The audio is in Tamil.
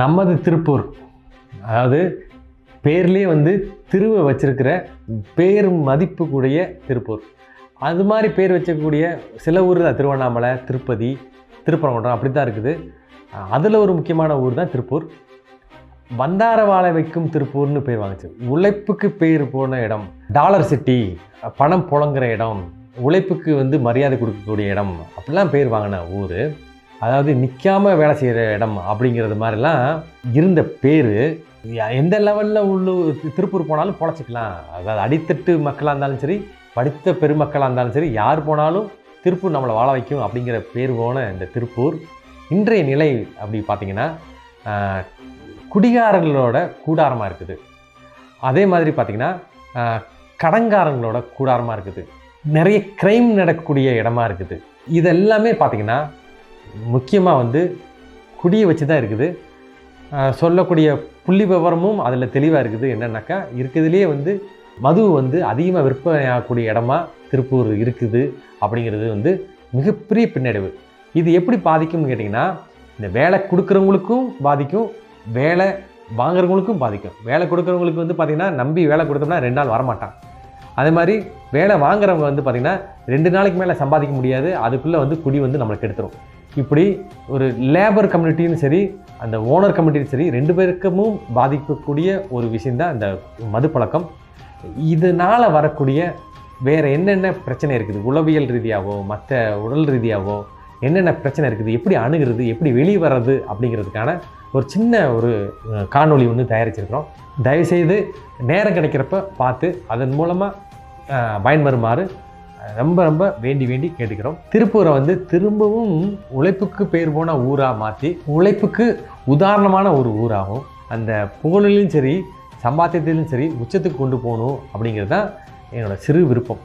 நமது திருப்பூர், அதாவது பேர்லேயே வந்து திருவை வச்சிருக்கிற பேர் மதிப்பு கூடிய திருப்பூர். அது மாதிரி பேர் வச்சக்கூடிய சில ஊர் தான் திருவண்ணாமலை, திருப்பதி, திருப்பரங்குன்றம் அப்படி தான் இருக்குது. அதில் ஒரு முக்கியமான ஊர் தான் திருப்பூர். வந்தார வாழ வைக்கும் திருப்பூர்னு பேர் வாங்குச்சு. உழைப்புக்கு பேர் போன இடம், டாலர் சிட்டி, பணம் புழங்குற இடம், உழைப்புக்கு வந்து மரியாதை கொடுக்கக்கூடிய இடம் அப்படிலாம் பேர் வாங்கின ஊர். அதாவது நிற்காமல் வேலை செய்கிற இடம் அப்படிங்கிறது மாதிரிலாம் இருந்த பேர். எந்த லெவலில் உள்ள திருப்பூர் போனாலும் பொழைச்சிக்கலாம். அதாவது அடித்தட்டு மக்களாக இருந்தாலும் சரி, படித்த பெருமக்களாக இருந்தாலும் சரி, யார் போனாலும் திருப்பூர் நம்மளை வாழ வைக்கும் அப்படிங்கிற பேர் போன இந்த திருப்பூர் இன்றைய நிலை அப்படி பார்த்திங்கன்னா குடிகாரங்களோட கூடாரமாக இருக்குது. அதே மாதிரி பார்த்திங்கன்னா கடங்காரங்களோட கூடாரமாக இருக்குது. நிறைய க்ரைம் நடக்கக்கூடிய இடமா இருக்குது. இதெல்லாமே பார்த்திங்கன்னா முக்கியமாக வந்து குடியை வச்சு தான் இருக்குது. சொல்லக்கூடிய புள்ளி விவரமும் அதில் தெளிவாக இருக்குது. என்னென்னாக்கா இருக்கிறதுலேயே வந்து மது வந்து அதிகமாக விற்பனையாகக்கூடிய இடமா திருப்பூர் இருக்குது அப்படிங்கிறது வந்து மிகப்பெரிய பின்னடைவு. இது எப்படி பாதிக்கும்னு கேட்டிங்கன்னா, இந்த வேலை கொடுக்குறவங்களுக்கும் பாதிக்கும், வேலை வாங்குறவங்களுக்கும் பாதிக்கும். வேலை கொடுக்குறவங்களுக்கு வந்து பார்த்திங்கன்னா நம்பி வேலை கொடுத்தோம்னா 2 நாள் வரமாட்டான். அதே மாதிரி வேலை வாங்குறவங்க வந்து பார்த்திங்கன்னா 2 நாளைக்கு மேலே சம்பாதிக்க முடியாது. அதுக்குள்ளே வந்து குடி வந்து நம்மளுக்கு எடுத்துரும். இப்படி ஒரு லேபர் கம்யூனிட்டியும் சரி, அந்த ஓனர் கம்யூனிட்டியும் சரி, 2 பேருக்கும் பாதிக்கக்கூடிய ஒரு விஷயந்தான் இந்த மது பழக்கம். இதனால் வரக்கூடிய வேறு என்னென்ன பிரச்சனை இருக்குது, உளவியல் ரீதியாகவோ மற்ற உடல் ரீதியாகவோ என்னென்ன பிரச்சனை இருக்குது, எப்படி அணுகிறது, எப்படி வெளியே வர்றது அப்படிங்கிறதுக்கான ஒரு சின்ன ஒரு காணொளி ஒன்று தயாரிச்சிருக்கிறோம். தயவுசெய்து நேரம் கிடைக்கிறப்ப பார்த்து அதன் மூலமாக பயன்பெறுமாறு ரொம்ப ரொம்ப வேண்டி கேட்டுக்கிறோம். திருப்பூரை வந்து திரும்பவும் உழைப்புக்கு பேர் போன ஊராக மாற்றி உழைப்புக்கு உதாரணமான ஒரு ஊராகும், அந்த புகழிலும் சரி சம்பாத்தியத்திலும் சரி உச்சத்துக்கு கொண்டு போகணும் அப்படிங்கிறது தான் என்னோடய சிறு விருப்பம்.